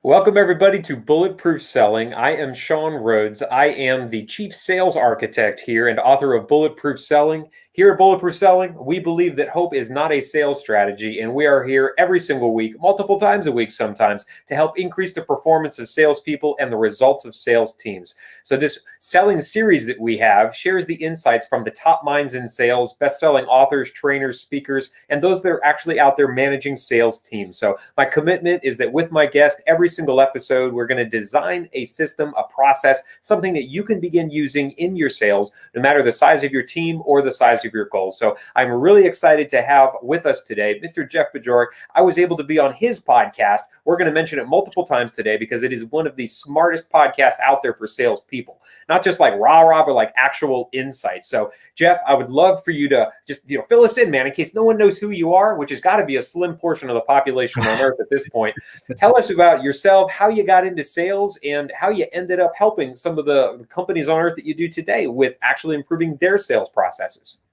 Welcome, everybody, to Bulletproof Selling. I am Sean Rhodes. I am the Chief Sales Architect here and author of Bulletproof Selling. Here at Bulletproof Selling, we believe that hope is not a sales strategy, and we are here every single week, multiple times a week sometimes, to help increase the performance of salespeople and the results of sales teams. So this selling series that we have shares the insights from the top minds in sales, best-selling authors, trainers, speakers, and those that are actually out there managing sales teams. So my commitment is that with my guest, every single episode, we're going to design a system, a process, something that you can begin using in your sales, no matter the size of your team or the size of your goals. So I'm really excited to have with us today Mr. Jeff Bajorek. I was able to be on his podcast. We're going to mention it multiple times today because it is one of the smartest podcasts out there for salespeople, not just like rah-rah, but like actual insights. So Jeff, I would love for you to just fill us in, man, in case no one knows who you are, which has got to be a slim portion of the population on earth at this point. Tell us about yourself, how you got into sales, and how you ended up helping some of the companies on earth that you do today with actually improving their sales processes.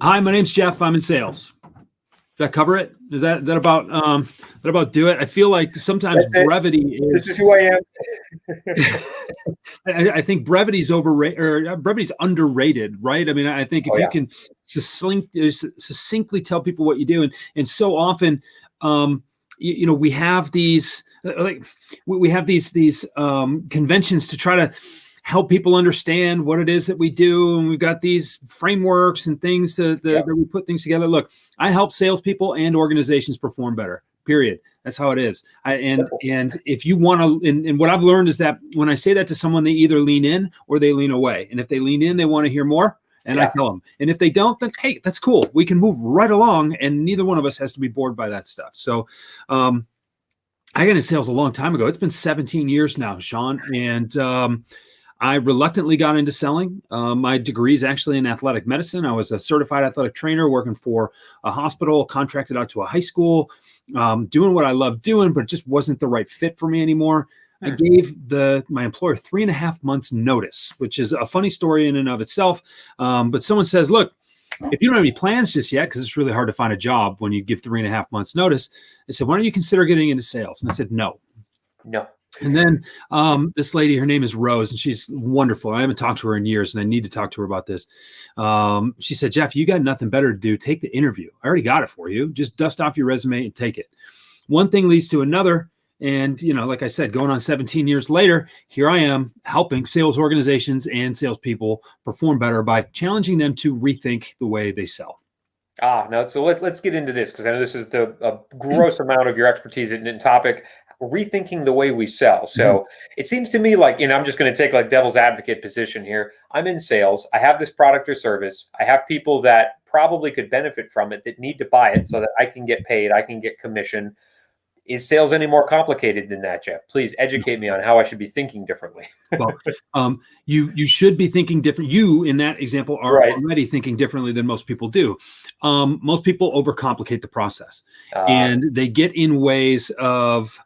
Hi, my name's Jeff. I'm in sales. Does that cover it? Is that about do it? I feel like sometimes brevity is. This is who I am. I think brevity's overrated, or brevity's underrated, right? I mean, I think if you can succinctly tell people what you do, and so often, we have these conventions to try to help people understand what it is that we do. And we've got these frameworks and things that we put things together. Look, I help salespeople and organizations perform better, period. That's how it is. And if you want to, and what I've learned is that when I say that to someone, they either lean in or they lean away. And if they lean in, they want to hear more. And I tell them, and if they don't, then, hey, that's cool. We can move right along. And neither one of us has to be bored by that stuff. So, I got into sales a long time ago. It's been 17 years now, Sean. And, I reluctantly got into selling. My degree is actually in athletic medicine. I was a certified athletic trainer working for a hospital, contracted out to a high school, doing what I love doing, but it just wasn't the right fit for me anymore. I gave my employer 3.5 months notice, which is a funny story in and of itself. But someone says, look, if you don't have any plans just yet, because it's really hard to find a job when you give 3.5 months notice, they said, why don't you consider getting into sales? And I said, no. And then this lady, her name is Rose, and she's wonderful. I haven't talked to her in years, and I need to talk to her about this. She said, Jeff, you got nothing better to do. Take the interview. I already got it for you. Just dust off your resume and take it. One thing leads to another. And, like I said, going on 17 years later, here I am helping sales organizations and salespeople perform better by challenging them to rethink the way they sell. No. So let's get into this, because I know this is a gross amount of your expertise in topic. Rethinking the way we sell. So it seems to me like, I'm just going to take like devil's advocate position here. I'm in sales. I have this product or service. I have people that probably could benefit from it that need to buy it so that I can get paid. I can get commission. Is sales any more complicated than that, Jeff? Please educate me on how I should be thinking differently. Well, you should be thinking different. You, in that example, are already thinking differently than most people do. Most people overcomplicate the process, and they get in ways of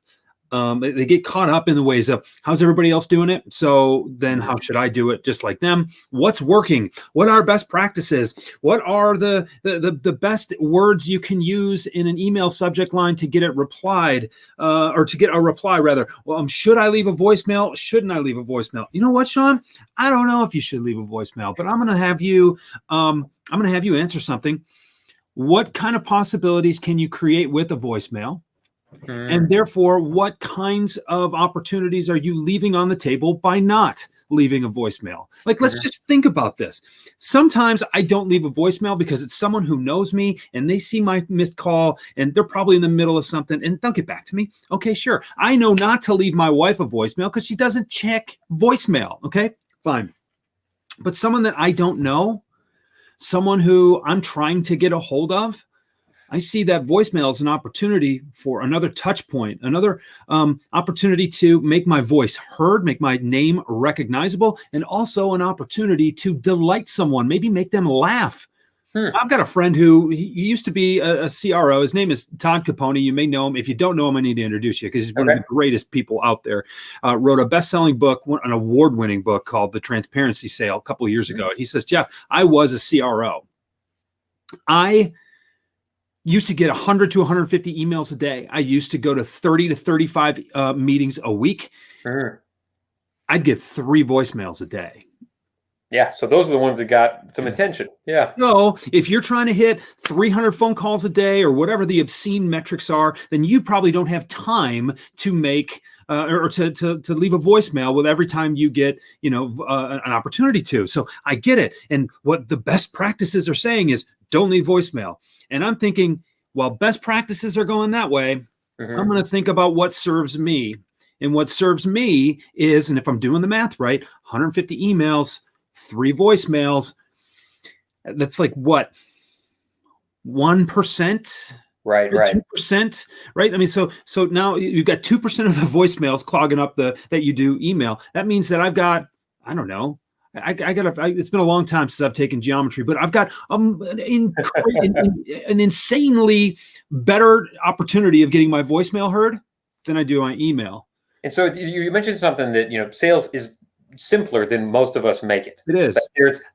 they get caught up in the ways of how's everybody else doing it? So then how should I do it just like them? What's working? What are best practices? What are the best words you can use in an email subject line to get it replied, or to get a reply rather? Well, should I leave a voicemail? Shouldn't I leave a voicemail? You know what, Sean? I don't know if you should leave a voicemail, but I'm going to have you answer something. What kind of possibilities can you create with a voicemail? And therefore, what kinds of opportunities are you leaving on the table by not leaving a voicemail? Like, let's just think about this. Sometimes I don't leave a voicemail because it's someone who knows me and they see my missed call and they're probably in the middle of something and they'll get back to me. Okay, sure. I know not to leave my wife a voicemail because she doesn't check voicemail. Okay, fine. But someone that I don't know, someone who I'm trying to get a hold of, I see that voicemail as an opportunity for another touch point, another opportunity to make my voice heard, make my name recognizable, and also an opportunity to delight someone, maybe make them laugh. I've got a friend who he used to be a CRO. His name is Todd Capone. You may know him. If you don't know him, I need to introduce you because he's one of the greatest people out there. Wrote a best-selling book, an award-winning book called The Transparency Sale a couple of years ago. He says, Jeff, I was a CRO. I used to get 100 to 150 emails a day. I used to go to 30 to 35 meetings a week. I'd get 3 voicemails a day. Yeah, so those are the ones that got some attention. Yeah. So if you're trying to hit 300 phone calls a day or whatever the obscene metrics are, then you probably don't have time to make or to leave a voicemail with every time you get, an opportunity to. So I get it. And what the best practices are saying is don't leave voicemail. And I'm thinking, while best practices are going that way, I'm going to think about what serves me. And what serves me is, and if I'm doing the math right, 150 emails, 3 voicemails, that's like what? 1%? Right. 2%, right? I mean, so now you've got 2% of the voicemails clogging up that you do email. That means that I've got, I don't know, it's been a long time since I've taken geometry, but I've got an insanely better opportunity of getting my voicemail heard than I do my email. And so you mentioned something that, sales is simpler than most of us make it. It is. But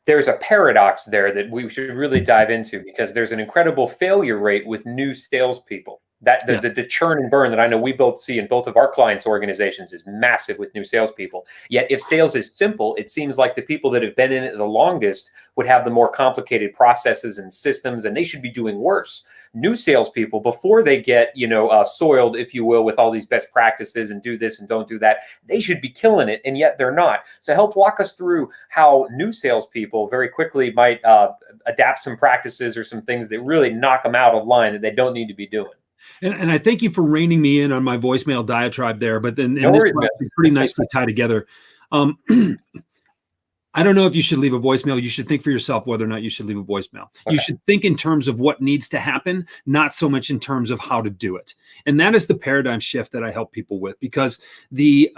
there's a paradox there that we should really dive into, because there's an incredible failure rate with new salespeople. That the churn and burn that I know we both see in both of our clients' organizations is massive with new salespeople. Yet if sales is simple, it seems like the people that have been in it the longest would have the more complicated processes and systems, and they should be doing worse. New salespeople, before they get, soiled, if you will, with all these best practices and do this and don't do that, they should be killing it, and yet they're not. So help walk us through how new salespeople very quickly might adapt some practices or some things that really knock them out of line that they don't need to be doing. And I thank you for reining me in on my voicemail diatribe there, but then this is pretty nicely tied together. I don't know if you should leave a voicemail. You should think for yourself whether or not you should leave a voicemail. Okay. You should think in terms of what needs to happen, not so much in terms of how to do it. And that is the paradigm shift that I help people with, because this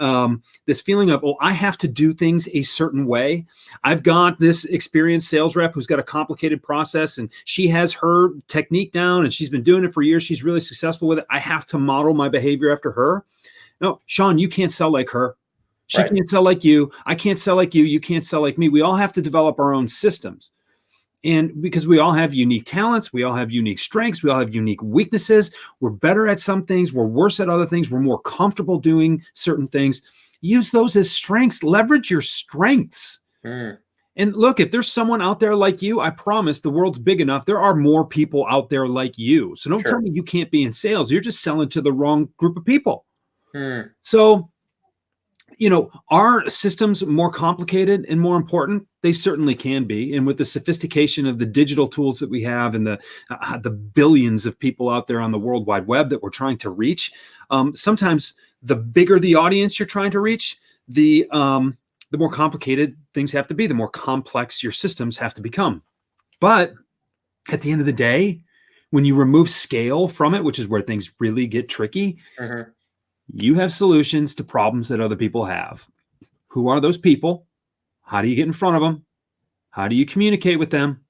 feeling of, I have to do things a certain way. I've got this experienced sales rep who's got a complicated process and she has her technique down and she's been doing it for years. She's really successful with it. I have to model my behavior after her. No, Sean, you can't sell like her. She can't sell like you. I can't sell like you. You can't sell like me. We all have to develop our own systems. And because we all have unique talents, we all have unique strengths, we all have unique weaknesses. We're better at some things. We're worse at other things. We're more comfortable doing certain things. Use those as strengths. Leverage your strengths. And look, if there's someone out there like you, I promise the world's big enough. There are more people out there like you. So don't tell me you can't be in sales. You're just selling to the wrong group of people. So, are systems more complicated and more important? They certainly can be. And with the sophistication of the digital tools that we have and the billions of people out there on the World Wide Web that we're trying to reach, sometimes the bigger the audience you're trying to reach, the more complicated things have to be, the more complex your systems have to become. But at the end of the day, when you remove scale from it, which is where things really get tricky, you have solutions to problems that other people have. Who are those people? How do you get in front of them? How do you communicate with them?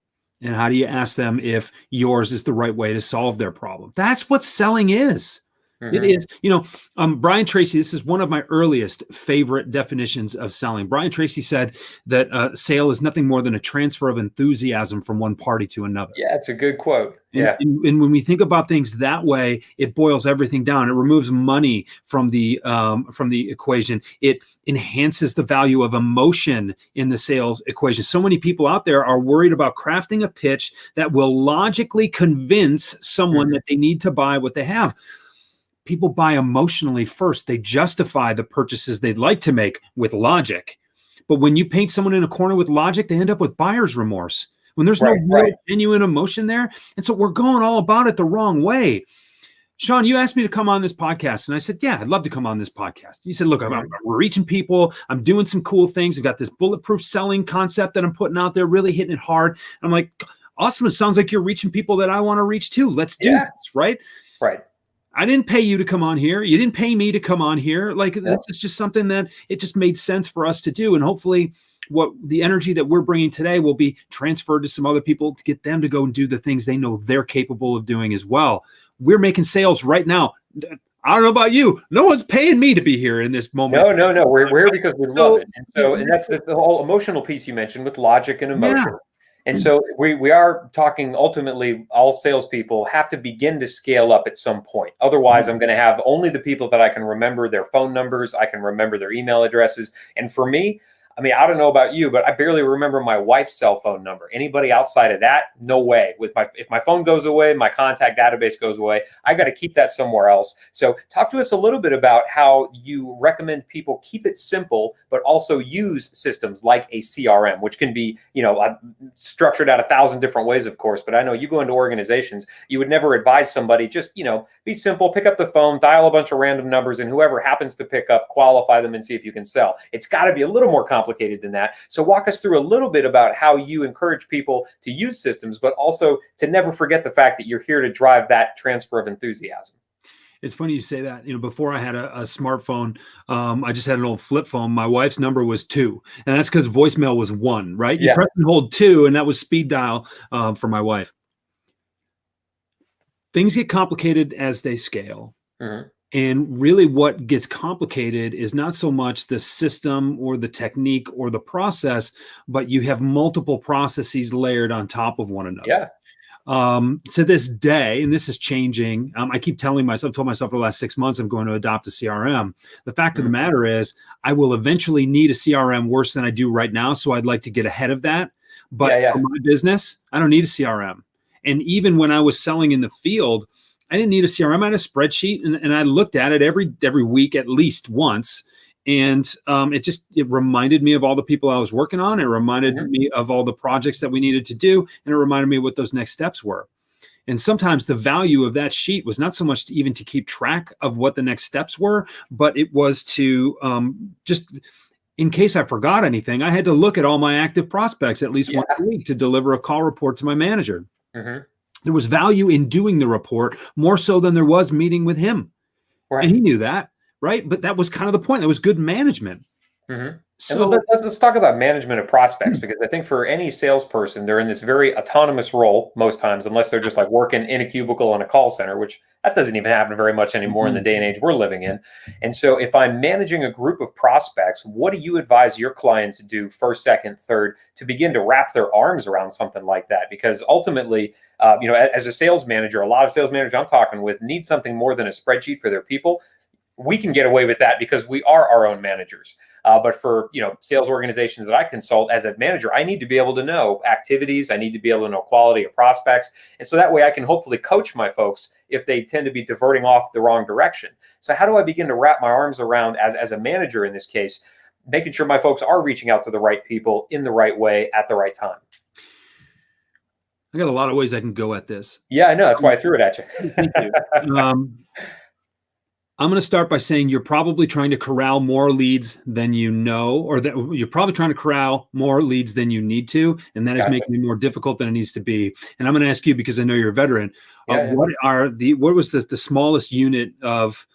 And how do you ask them if yours is the right way to solve their problem? That's what selling is. It is, Brian Tracy, this is one of my earliest favorite definitions of selling. Brian Tracy said that sale is nothing more than a transfer of enthusiasm from one party to another. Yeah, it's a good quote. And when we think about things that way, it boils everything down. It removes money from the equation. It enhances the value of emotion in the sales equation. So many people out there are worried about crafting a pitch that will logically convince someone that they need to buy what they have. People buy emotionally first. They justify the purchases they'd like to make with logic. But when you paint someone in a corner with logic, they end up with buyer's remorse when there's no real genuine emotion there. And so we're going all about it the wrong way. Sean, you asked me to come on this podcast. And I said, yeah, I'd love to come on this podcast. You said, look, we're reaching people. I'm doing some cool things. I've got this bulletproof selling concept that I'm putting out there, really hitting it hard. I'm like, awesome. It sounds like you're reaching people that I want to reach too. Let's do this, right? Right. I didn't pay you to come on here. You didn't pay me to come on here. Like that's just something that it just made sense for us to do. And hopefully what the energy that we're bringing today will be transferred to some other people to get them to go and do the things they know they're capable of doing as well. We're making sales right now. I don't know about you. No one's paying me to be here in this moment. No. We're here because we love it. And that's the whole emotional piece you mentioned with logic and emotion. And so we are talking ultimately all salespeople have to begin to scale up at some point. Otherwise, I'm going to have only the people that I can remember their phone numbers, I can remember their email addresses. And for me, I mean, I don't know about you, but I barely remember my wife's cell phone number. Anybody outside of that, no way. If my phone goes away, my contact database goes away, I got to keep that somewhere else. So talk to us a little bit about how you recommend people keep it simple, but also use systems like a CRM, which can be, structured out 1,000 different ways, of course. But I know you go into organizations, you would never advise somebody just, be simple, pick up the phone, dial a bunch of random numbers, and whoever happens to pick up, qualify them and see if you can sell. It's got to be a little more complicated than that. So walk us through a little bit about how you encourage people to use systems, but also to never forget the fact that you're here to drive that transfer of enthusiasm. It's funny you say that. Before I had a smartphone, I just had an old flip phone. My wife's number was 2, and that's because voicemail was 1, right? You press and hold 2, and that was speed dial for my wife. Things get complicated as they scale. Mm-hmm. And really what gets complicated is not so much the system or the technique or the process, but you have multiple processes layered on top of one another. Yeah. To this day, and this is changing, I keep told myself for the last 6 months, I'm going to adopt a CRM. The fact of the matter is I will eventually need a CRM worse than I do right now. So I'd like to get ahead of that. But for my business, I don't need a CRM. And even when I was selling in the field, I didn't need a CRM. I had a spreadsheet, and I looked at it every week at least once. And it reminded me of all the people I was working on. It reminded me of all the projects that we needed to do. And it reminded me of what those next steps were. And sometimes the value of that sheet was not so much to keep track of what the next steps were, but it was to just in case I forgot anything, I had to look at all my active prospects at least once a week to deliver a call report to my manager. Mm-hmm. There was value in doing the report more so than there was meeting with him. Right. And he knew that, right? But that was kind of the point. That was good management. Mm-hmm. So let's talk about management of prospects, because I think for any salesperson, they're in this very autonomous role most times, unless they're just like working in a cubicle in a call center, which that doesn't even happen very much anymore in the day and age we're living in. And so if I'm managing a group of prospects, what do you advise your clients to do first, second, third to begin to wrap their arms around something like that? Because ultimately, as a sales manager, a lot of sales managers I'm talking with need something more than a spreadsheet for their people. We can get away with that because we are our own managers. But for sales organizations that I consult as a manager, I need to be able to know activities. I need to be able to know quality of prospects. And so that way I can hopefully coach my folks if they tend to be diverting off the wrong direction. So how do I begin to wrap my arms around, as a manager in this case, making sure my folks are reaching out to the right people in the right way at the right time? I got a lot of ways I can go at this. Yeah, I know. That's why I threw it at you. Thank you. I'm going to start by saying you're probably trying to corral more leads than you know, or that you're probably trying to corral more leads than you need to. And that is making it more difficult than it needs to be. And I'm going to ask you, because I know you're a veteran, what was the smallest unit of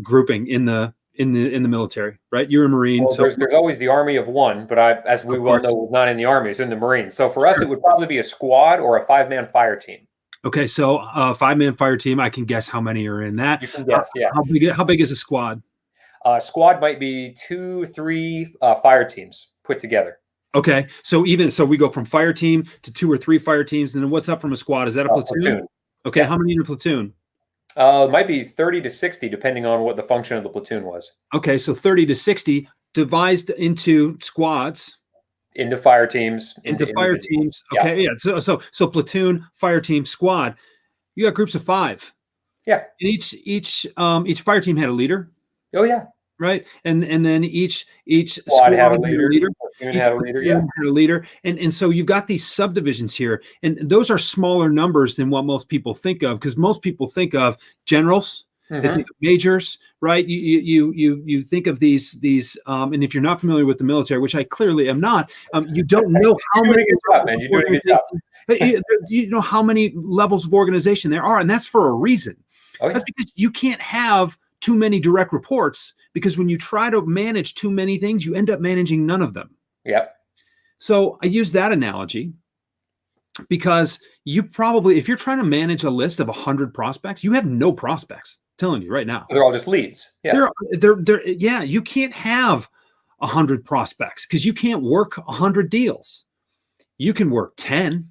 grouping in the military, right? You're a Marine. Well, so there's always the Army of one, but as we well know, was not in the Army, it's in the Marines. So for us, it would probably be a squad or a 5-man fire team. Okay, so 5-man fire team. I can guess how many are in that. You can guess, yeah. How big is a squad? Squad might be 2-3 fire teams put together. Okay, so we go from fire team to 2 or 3 fire teams, and then what's up from a squad? Is that a platoon? Okay, how many in a platoon? It might be 30 to 60, depending on what the function of the platoon was. Okay, so 30 to 60 devised into squads. Into fire teams. Into fire teams. Okay, yeah. So platoon, fire team, squad. You got groups of 5. Yeah. And each fire team had a leader. Oh yeah. Right. And then each squad had a leader. Platoon had a leader. Yeah. Had a leader. And so you've got these subdivisions here, and those are smaller numbers than what most people think of, because most people think of generals. They think of majors, right? You think of these, and if you're not familiar with the military, which I clearly am not, you don't know how many. You're doing a good job. But you know how many levels of organization there are, and that's for a reason. Oh, yeah. That's because you can't have too many direct reports, because when you try to manage too many things, you end up managing none of them. Yep. So I use that analogy because you probably, if you're trying to manage a list of 100 prospects, you have no prospects. Telling you right now, they're all just leads. Yeah, they're you can't have 100 prospects because you can't work 100 deals. You can work 10.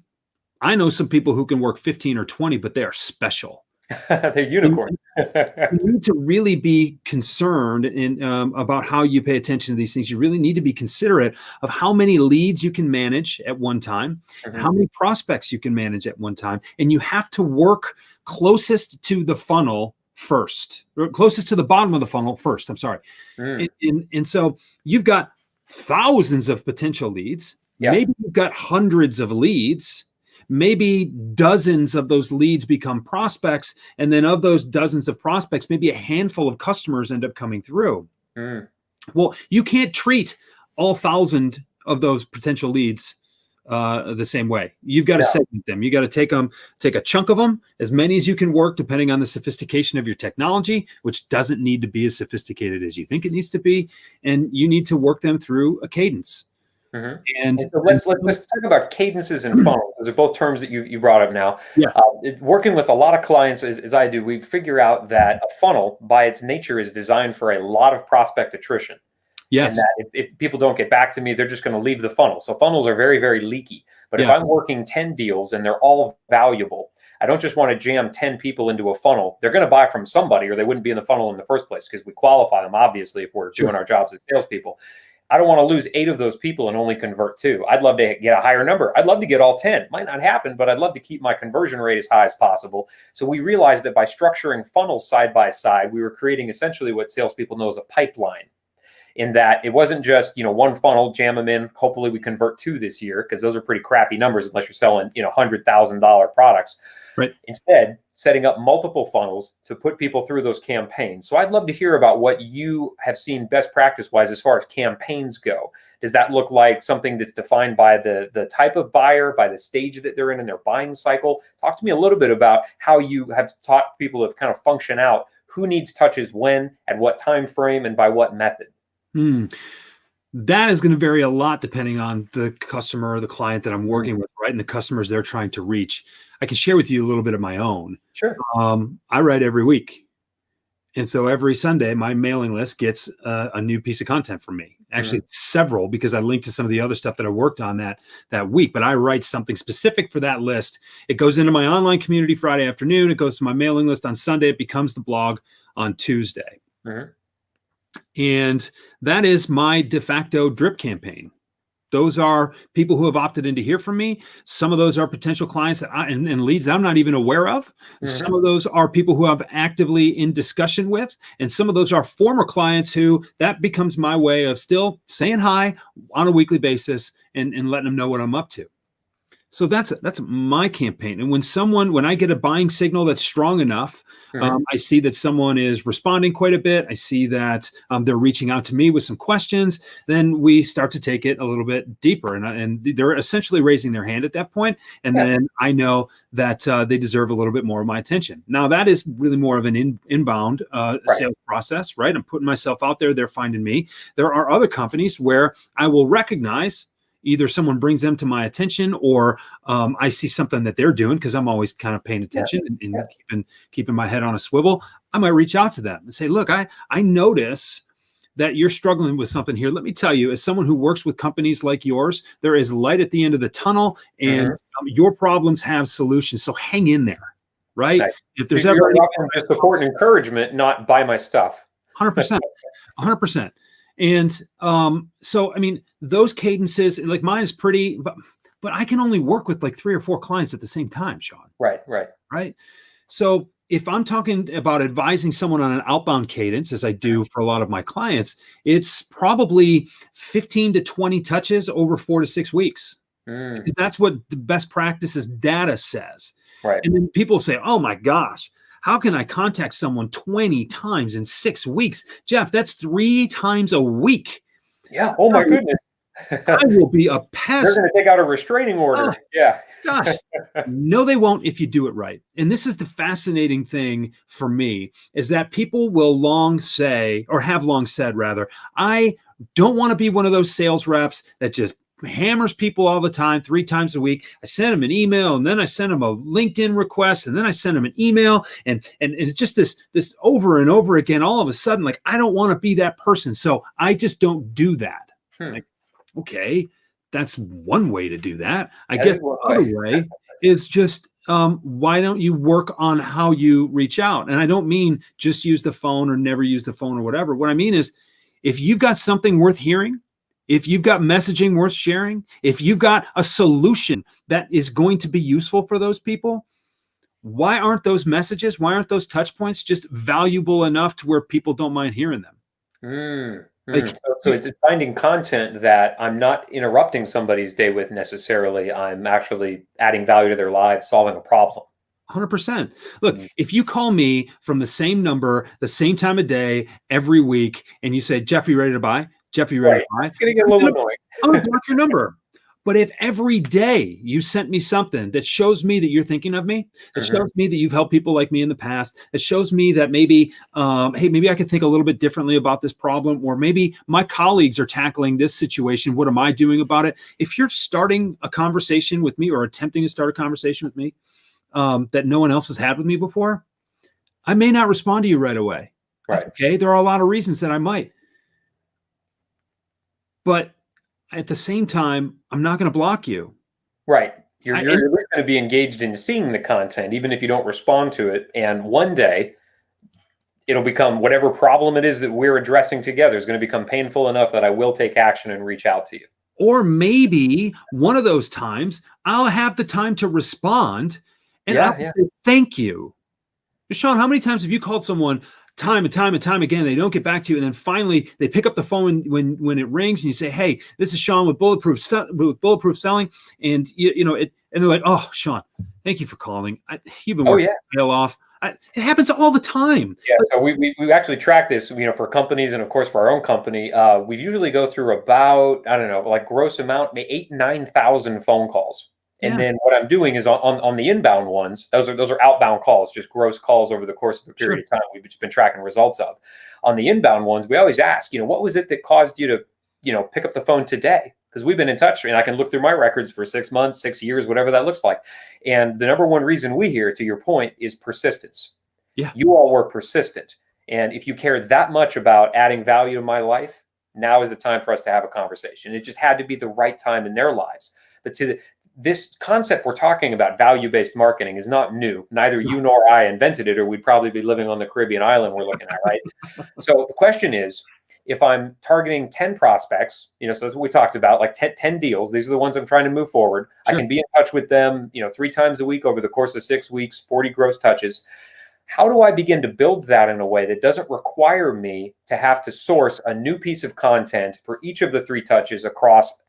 I know some people who can work 15 or 20, but they are special. They're unicorns. You need to really be concerned about how you pay attention to these things. You really need to be considerate of how many leads you can manage at one time, and how many prospects you can manage at one time. And you have to work closest to the funnel first, or closest to the bottom of the funnel first. I'm sorry. And so you've got thousands of potential leads. Yeah. Maybe you've got hundreds of leads. Maybe dozens of those leads become prospects. And then of those dozens of prospects, maybe a handful of customers end up coming through. Well, you can't treat all 1,000 of those potential leads the same way. You've got to segment them. You got to take a chunk of them, as many as you can work, depending on the sophistication of your technology, which doesn't need to be as sophisticated as you think it needs to be. And you need to work them through a cadence. And so let's talk about cadences and funnels. Those are both terms that you brought up now. Yes. Working with a lot of clients, as I do, we figure out that a funnel, by its nature, is designed for a lot of prospect attrition. Yes. And that if people don't get back to me, they're just going to leave the funnel. So funnels are very, very leaky. But if I'm working 10 deals and they're all valuable, I don't just want to jam 10 people into a funnel. They're going to buy from somebody, or they wouldn't be in the funnel in the first place, because we qualify them, obviously, if we're doing our jobs as salespeople. I don't want to lose 8 of those people and only convert 2. I'd love to get a higher number. I'd love to get all 10. Might not happen, but I'd love to keep my conversion rate as high as possible. So we realized that by structuring funnels side by side, we were creating essentially what salespeople know as a pipeline. In that it wasn't just, one funnel, jam them in, hopefully we convert 2 this year, because those are pretty crappy numbers unless you're selling, $100,000 products. Right. Instead, setting up multiple funnels to put people through those campaigns. So I'd love to hear about what you have seen best practice-wise as far as campaigns go. Does that look like something that's defined by the type of buyer, by the stage that they're in their buying cycle? Talk to me a little bit about how you have taught people to kind of function out who needs touches when, at what time frame, and by what method. That is going to vary a lot depending on the customer or the client that I'm working with, right? And the customers they're trying to reach. I can share with you a little bit of my own. Sure. I write every week. And so every Sunday, my mailing list gets a new piece of content from me. Actually, several, because I link to some of the other stuff that I worked on that week. But I write something specific for that list. It goes into my online community Friday afternoon. It goes to my mailing list on Sunday. It becomes the blog on Tuesday. And that is my de facto drip campaign. Those are people who have opted in to hear from me. Some of those are potential clients that and leads I'm not even aware of. Some of those are people who I'm actively in discussion with. And some of those are former clients who that becomes my way of still saying hi on a weekly basis and letting them know what I'm up to. So that's my campaign. And when I get a buying signal that's strong enough, I see that someone is responding quite a bit. I see that they're reaching out to me with some questions. Then we start to take it a little bit deeper, and they're essentially raising their hand at that point. And then I know that they deserve a little bit more of my attention. Now that is really more of an inbound sales process, right? I'm putting myself out there. They're finding me. There are other companies where I will recognize either someone brings them to my attention or I see something that they're doing, because I'm always kind of paying attention and keeping my head on a swivel. I might reach out to them and say, look, I notice that you're struggling with something here. Let me tell you, as someone who works with companies like yours, there is light at the end of the tunnel, and your problems have solutions. So hang in there, right? Nice. If there's ever just support and encouragement, not buy my stuff. 100%, 100%. And so, I mean, those cadences, like mine is pretty, but I can only work with like 3 or 4 clients at the same time, Sean. Right. So if I'm talking about advising someone on an outbound cadence, as I do for a lot of my clients, it's probably 15 to 20 touches over 4 to 6 weeks. Because that's what the best practices data says. Right. And then people say, oh my gosh, how can I contact someone 20 times in 6 weeks? Jeff, that's 3 times a week. Yeah. Oh my goodness. I will be a pest. They're going to take out a restraining order. Gosh. No, they won't if you do it right. And this is the fascinating thing for me, is that people will have long said, I don't want to be one of those sales reps that just hammers people all the time, 3 times a week. I send them an email, and then I send them a LinkedIn request, and then I send them an email, and it's just this over and over again. All of a sudden, like, I don't want to be that person, so I just don't do that. Like, okay, that's one way to do that. I That guess is one the other way. way is just why don't you work on how you reach out? And I don't mean just use the phone or never use the phone or whatever. What I mean is, if you've got something worth hearing, if you've got messaging worth sharing, if you've got a solution that is going to be useful for those people, why aren't those messages, why aren't those touch points just valuable enough to where people don't mind hearing them? Like, So it's finding content that I'm not interrupting somebody's day with necessarily. I'm actually adding value to their lives, solving a problem. 100%. Look, if you call me from the same number, the same time of day, every week, and you say, Jeffrey, ready to buy? Jeffrey, ready to buy? It's going to get a little annoying. I'm going to block your number. But if every day you sent me something that shows me that you're thinking of me, that shows me that you've helped people like me in the past, that shows me that maybe, hey, maybe I could think a little bit differently about this problem, or maybe my colleagues are tackling this situation. What am I doing about it? If you're starting a conversation with me or attempting to start a conversation with me that no one else has had with me before, I may not respond to you right away. That's okay. There are a lot of reasons that I might. But at the same time, I'm not going to block you. Right. You're going to be engaged in seeing the content, even if you don't respond to it. And one day, it'll become whatever problem it is that we're addressing together is going to become painful enough that I will take action and reach out to you. Or maybe one of those times, I'll have the time to respond and I'll say, thank you. Sean, how many times have you called someone time and time and time again, they don't get back to you, and then finally they pick up the phone when it rings, and you say, "Hey, this is Sean with Bulletproof Selling," and you know it, and they're like, "Oh, Sean, thank you for calling. You've been working your tail off." It happens all the time. Yeah, so we actually track this, for companies and of course for our own company. We usually go through about, I don't know, like gross amount, maybe 8,000-9,000 phone calls. And then what I'm doing is on the inbound ones, those are outbound calls, just gross calls over the course of a period of time we've just been tracking results of. On the inbound ones, we always ask, what was it that caused you to, pick up the phone today? Because we've been in touch, and I can look through my records for 6 months, 6 years, whatever that looks like. And the number one reason we hear, to your point, is persistence. Yeah. You all were persistent. And if you care that much about adding value to my life, now is the time for us to have a conversation. It just had to be the right time in their lives. But this concept we're talking about, value-based marketing, is not new. Neither you nor I invented it, or we'd probably be living on the Caribbean island we're looking at, right? So the question is, if I'm targeting 10 prospects, so that's what we talked about, like 10 deals, these are the ones I'm trying to move forward. I can be in touch with them, 3 times a week over the course of 6 weeks, 40 gross touches. How do I begin to build that in a way that doesn't require me to have to source a new piece of content for each of the 3 touches across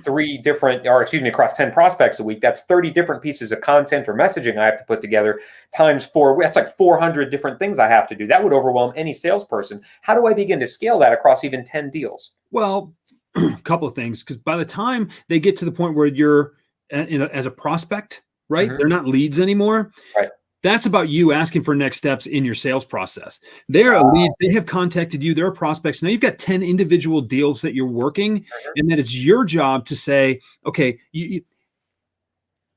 across 10 prospects a week? That's 30 different pieces of content or messaging I have to put together times 4. That's like 400 different things I have to do. That would overwhelm any salesperson. How do I begin to scale that across even 10 deals? Well, a couple of things, because by the time they get to the point where you're as a prospect, right? They're not leads anymore. Right. That's about you asking for next steps in your sales process. They're a lead. They have contacted you. They're prospects. Now you've got 10 individual deals that you're working, and that it's your job to say, okay,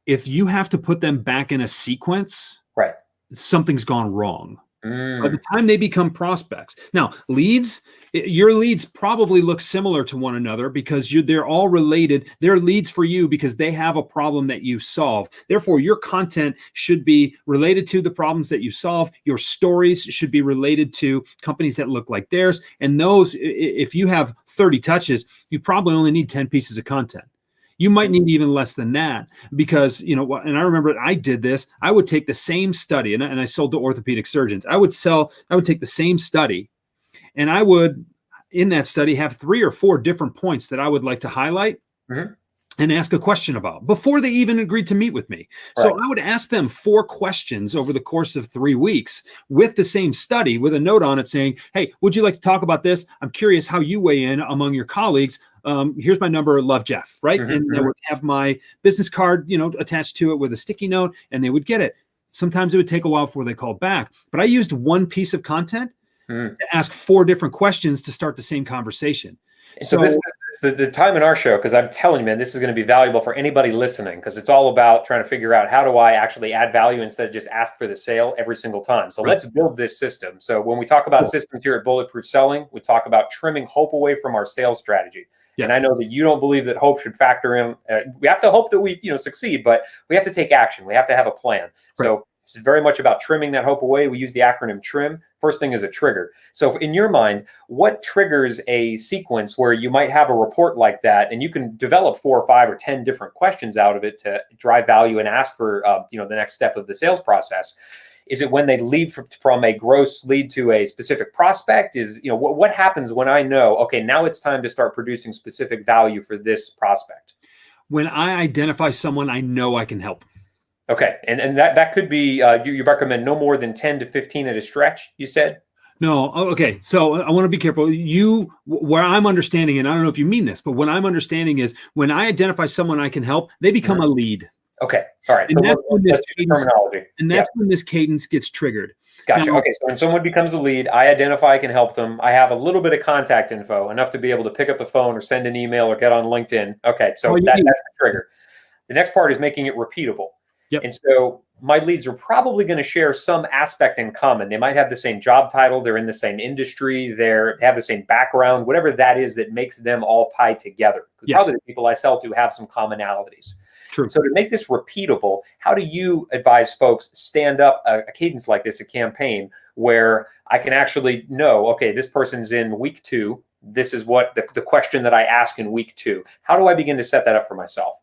if you have to put them back in a sequence, right, something's gone wrong. By the time they become prospects. Now, leads, your leads probably look similar to one another because they're all related. They're leads for you because they have a problem that you solve. Therefore, your content should be related to the problems that you solve. Your stories should be related to companies that look like theirs. And those, if you have 30 touches, you probably only need 10 pieces of content. You might need even less than that because, and I remember I did this. I would take the same study, and I sold to orthopedic surgeons. I would take the same study, and I would, in that study, have 3 or 4 different points that I would like to highlight and ask a question about before they even agreed to meet with me. Right. So I would ask them 4 questions over the course of 3 weeks with the same study, with a note on it saying, hey, would you like to talk about this? I'm curious how you weigh in among your colleagues. Here's my number, love Jeff, right? And they would have my business card, attached to it with a sticky note, and they would get it. Sometimes it would take a while before they called back, but I used one piece of content to ask 4 different questions to start the same conversation. So this is the time in our show, because I'm telling you, man, this is going to be valuable for anybody listening, because it's all about trying to figure out how do I actually add value instead of just ask for the sale every single time. So let's build this system. So when we talk about systems here at Bulletproof Selling, we talk about trimming hope away from our sales strategy. Yes. And I know that you don't believe that hope should factor in. We have to hope that we succeed, but we have to take action. We have to have a plan. Right. So it's very much about trimming that hope away. We use the acronym TRIM. First thing is a trigger. So in your mind, what triggers a sequence where you might have a report like that, and you can develop 4 or 5 or 10 different questions out of it to drive value and ask for the next step of the sales process? Is it when they lead from a gross lead to a specific prospect? What happens when I know, okay, now it's time to start producing specific value for this prospect? When I identify someone I know I can help. Okay, and that could be, you recommend no more than 10 to 15 at a stretch, you said? No, okay, so I want to be careful. Where I'm understanding, and I don't know if you mean this, but what I'm understanding is when I identify someone I can help, they become a lead. Okay, all right. And so that's when this cadence, terminology. And that's when this cadence gets triggered. Gotcha. Now, okay, so when someone becomes a lead, I identify I can help them. I have a little bit of contact info, enough to be able to pick up the phone or send an email or get on LinkedIn. Okay, so that's the trigger. The next part is making it repeatable. Yep. And so my leads are probably going to share some aspect in common. They might have the same job title. They're in the same industry. They have the same background, whatever that is that makes them all tied together. Yes. Probably the people I sell to have some commonalities. True. So to make this repeatable, how do you advise folks stand up a cadence like this, a campaign, where I can actually know, okay, this person's in week 2. This is what the question that I ask in week 2. How do I begin to set that up for myself?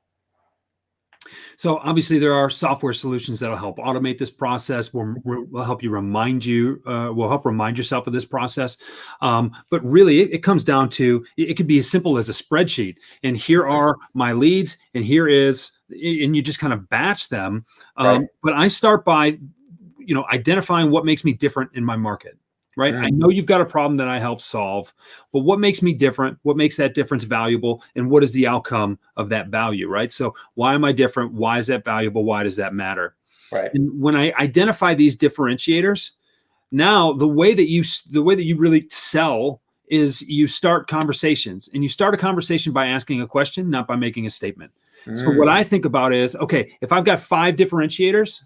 So obviously there are software solutions that'll help automate this process. Will help you remind yourself of this process. But really it comes down to, it could be as simple as a spreadsheet. And here are my leads, and you just kind of batch them. Right. But I start by, identifying what makes me different in my market. Right. I know you've got a problem that I help solve, but what makes me different? What makes that difference valuable? And what is the outcome of that value? Right. So why am I different? Why is that valuable? Why does that matter? Right. And when I identify these differentiators, now the way that you really sell is you start conversations, and you start a conversation by asking a question, not by making a statement. So what I think about is, okay, if I've got 5 differentiators,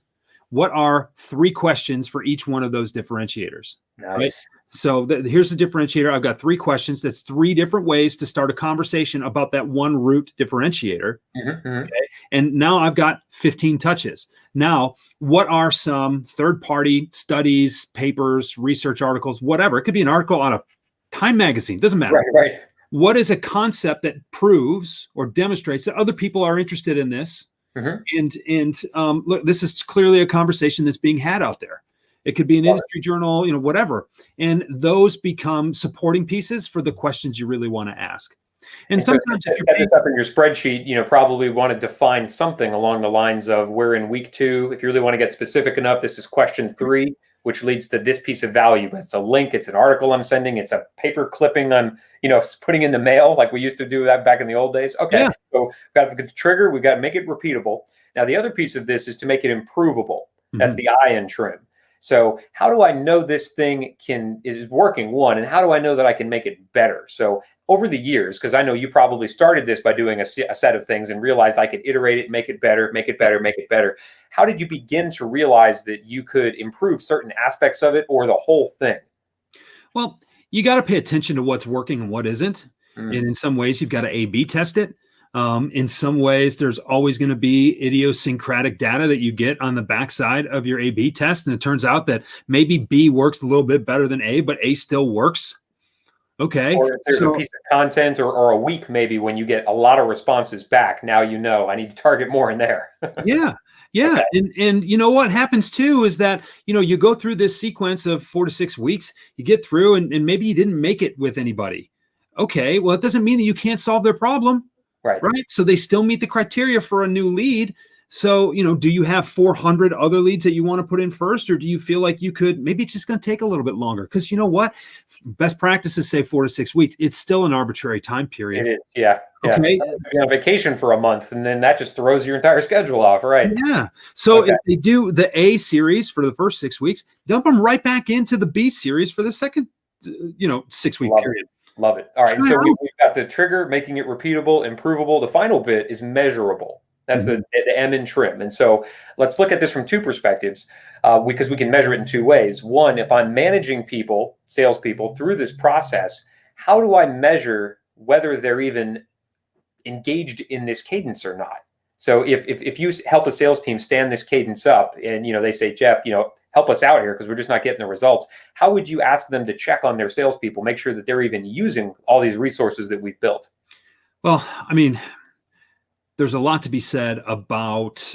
what are 3 questions for each one of those differentiators? Nice. Right? So here's the differentiator. I've got 3 questions. That's 3 different ways to start a conversation about that one root differentiator. Okay? And now I've got 15 touches. Now, what are some third-party studies, papers, research articles, whatever? It could be an article on a Time magazine. Doesn't matter. Right. What is a concept that proves or demonstrates that other people are interested in this? And look, this is clearly a conversation that's being had out there. It could be an industry journal, whatever. And those become supporting pieces for the questions you really want to ask. And sometimes if you're set this up in your spreadsheet, probably want to define something along the lines of, we're in week 2. If you really want to get specific enough, this is question 3, which leads to this piece of value. It's a link, it's an article I'm sending, it's a paper clipping I'm, putting in the mail like we used to do that back in the old days. Okay, So we've got the trigger, we've got to make it repeatable. Now, the other piece of this is to make it improvable. That's the I in trim. So how do I know this thing is working, one, and how do I know that I can make it better? So over the years, because I know you probably started this by doing a set of things and realized I could iterate it, make it better, make it better, make it better. How did you begin to realize that you could improve certain aspects of it or the whole thing? Well, you got to pay attention to what's working and what isn't. And in some ways, you've got to A/B test it. In some ways, there's always going to be idiosyncratic data that you get on the backside of your A/B test. And it turns out that maybe B works a little bit better than A, but A still works. Okay. Or if there's a piece of content or a week, maybe when you get a lot of responses back, now I need to target more in there. Yeah. Okay. And you know what happens too is that, you go through this sequence of 4 to 6 weeks, you get through and maybe you didn't make it with anybody. Okay. Well, it doesn't mean that you can't solve their problem. Right. So they still meet the criteria for a new lead. So, do you have 400 other leads that you want to put in first, or do you feel like you could, maybe it's just going to take a little bit longer? Because you know what? Best practices say 4 to 6 weeks. It's still an arbitrary time period. It is. Yeah. Okay. You're on vacation for a month, and then that just throws your entire schedule off. Right. Yeah. So if they do the A series for the first 6 weeks, dump them right back into the B series for the second, 6-week period. Love it. All right. And so we've got the trigger, making it repeatable, improvable. The final bit is measurable. That's the M in trim. And so let's look at this from two perspectives, because we can measure it in two ways. One, if I'm managing people, salespeople, through this process, how do I measure whether they're even engaged in this cadence or not? So if you help a sales team stand this cadence up and, they say, Jeff, help us out here because we're just not getting the results, how would you ask them to check on their salespeople, make sure that they're even using all these resources that we've built? Well, I mean, there's a lot to be said about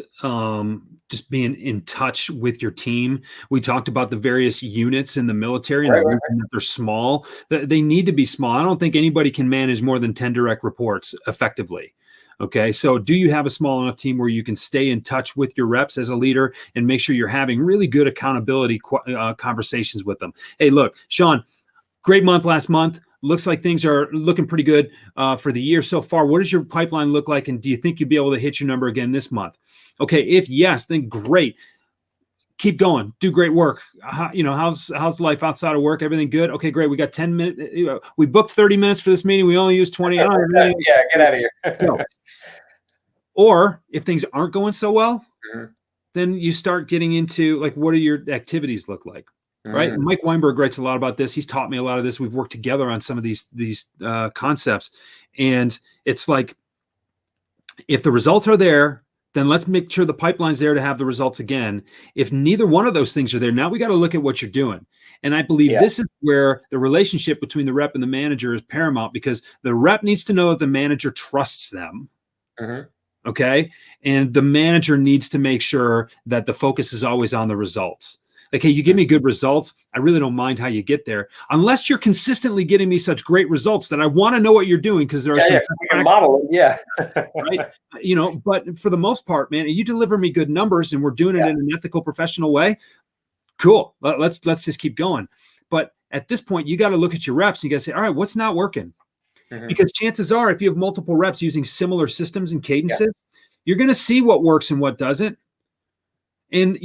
just being in touch with your team. We talked about the various units in the military and that they're small. They need to be small. I don't think anybody can manage more than 10 direct reports effectively. Okay. So do you have a small enough team where you can stay in touch with your reps as a leader and make sure you're having really good accountability conversations with them? Hey, look, Sean, great month last month. Looks like things are looking pretty good for the year so far. What does your pipeline look like? And do you think you'll be able to hit your number again this month? Okay. If yes, then great. Keep going. Do great work. How's life outside of work? Everything good? Okay, great. We got 10 minutes. We booked 30 minutes for this meeting. We only used 20. Yeah, get out of here. Or if things aren't going so well, then you start getting into like, what do your activities look like? Right. And Mike Weinberg writes a lot about this. He's taught me a lot of this. We've worked together on some of these concepts. And it's like, if the results are there, then let's make sure the pipeline's there to have the results again. If neither one of those things are there, now we got to look at what you're doing. And I believe this is where the relationship between the rep and the manager is paramount, because the rep needs to know that the manager trusts them. Okay. And the manager needs to make sure that the focus is always on the results. Like, hey, you give me good results, I really don't mind how you get there, unless you're consistently getting me such great results that I want to know what you're doing, because there are some model it, right. But for the most part, man, you deliver me good numbers and we're doing it in an ethical, professional way. Cool. Let's just keep going. But at this point, you got to look at your reps and you got to say, all right, what's not working? Because chances are, if you have multiple reps using similar systems and cadences, you're going to see what works and what doesn't. And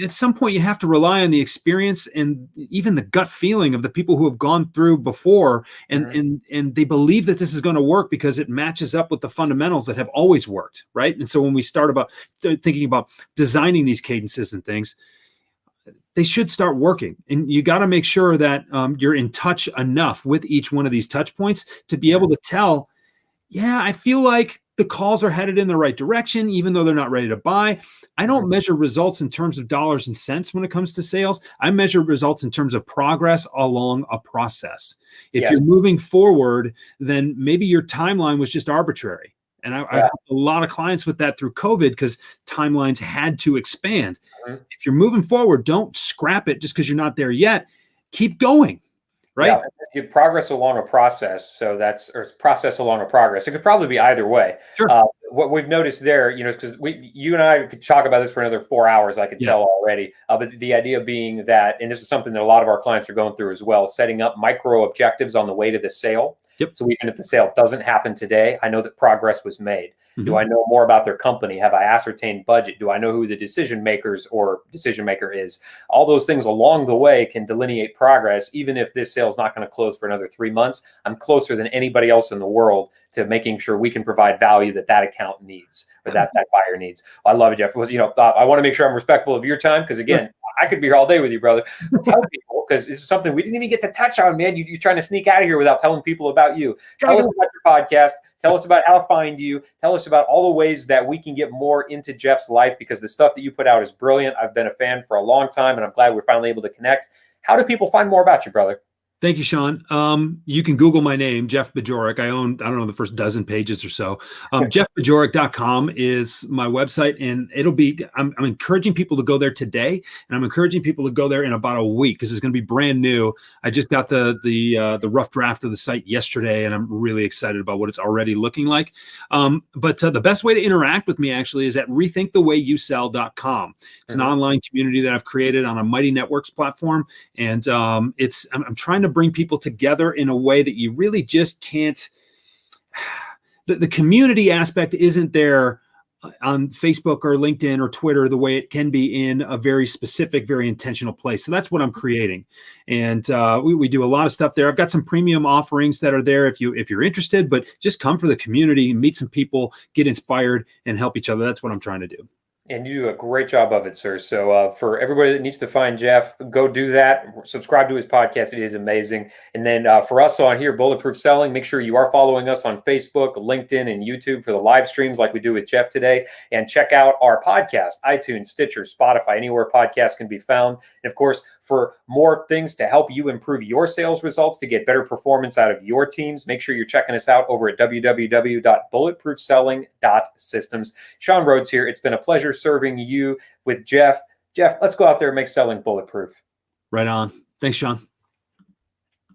at some point, you have to rely on the experience and even the gut feeling of the people who have gone through before, and they believe that this is going to work because it matches up with the fundamentals that have always worked, right? And so when we start about thinking about designing these cadences and things, they should start working. And you got to make sure that you're in touch enough with each one of these touch points to be able to tell, I feel like the calls are headed in the right direction, even though they're not ready to buy. I don't measure results in terms of dollars and cents when it comes to sales. I measure results in terms of progress along a process. If you're moving forward, then maybe your timeline was just arbitrary. And I've had a lot of clients with that through COVID, because timelines had to expand. If you're moving forward, don't scrap it just because you're not there yet. Keep going. Right. Yeah, you progress along a process. So or process along a progress. It could probably be either way. Sure. What we've noticed there, because you and I could talk about this for another 4 hours, I could tell already. But the idea being that, and this is something that a lot of our clients are going through as well, setting up micro objectives on the way to the sale. So even if the sale doesn't happen today, I know that progress was made. Do I know more about their company? Have I ascertained budget? Do I know who the decision maker is? All those things along the way can delineate progress. Even if this sale is not going to close for another 3 months, I'm closer than anybody else in the world to making sure we can provide value that account needs, or that buyer needs. I love it, Jeff. I want to make sure I'm respectful of your time, because again, I could be here all day with you, brother. Tell people, because this is something we didn't even get to touch on, man. You're trying to sneak out of here without telling people about you. Tell us about your podcast. Tell us about how to find you. Tell us about all the ways that we can get more into Jeff's life, because the stuff that you put out is brilliant. I've been a fan for a long time, and I'm glad we're finally able to connect. How do people find more about you, brother? Thank you, Sean. You can Google my name, Jeff Bajorek. I don't know, the first dozen pages or so. JeffBajorek.com is my website, and I'm encouraging people to go there today, and I'm encouraging people to go there in about a week because it's going to be brand new. I just got the rough draft of the site yesterday, and I'm really excited about what it's already looking like. But the best way to interact with me actually is at rethinkthewayyouSell.com. It's an online community that I've created on a Mighty Networks platform, and I'm trying to bring people together in a way that you really just can't. The community aspect isn't there on Facebook or LinkedIn or Twitter the way it can be in a very specific, very intentional place. So that's what I'm creating. And we do a lot of stuff there. I've got some premium offerings that are there if you're interested, but just come for the community, meet some people, get inspired, and help each other. That's what I'm trying to do. And you do a great job of it, sir. So for everybody that needs to find Jeff, go do that. Subscribe to his podcast. It is amazing. And then for us on here, Bulletproof Selling, make sure you are following us on Facebook, LinkedIn, and YouTube for the live streams like we do with Jeff today. And check out our podcast, iTunes, Stitcher, Spotify, anywhere podcasts can be found. And of course, for more things to help you improve your sales results, to get better performance out of your teams, make sure you're checking us out over at www.bulletproofselling.systems. Sean Rhodes here. It's been a pleasure serving you with Jeff. Jeff, let's go out there and make selling bulletproof. Right on. Thanks, Sean.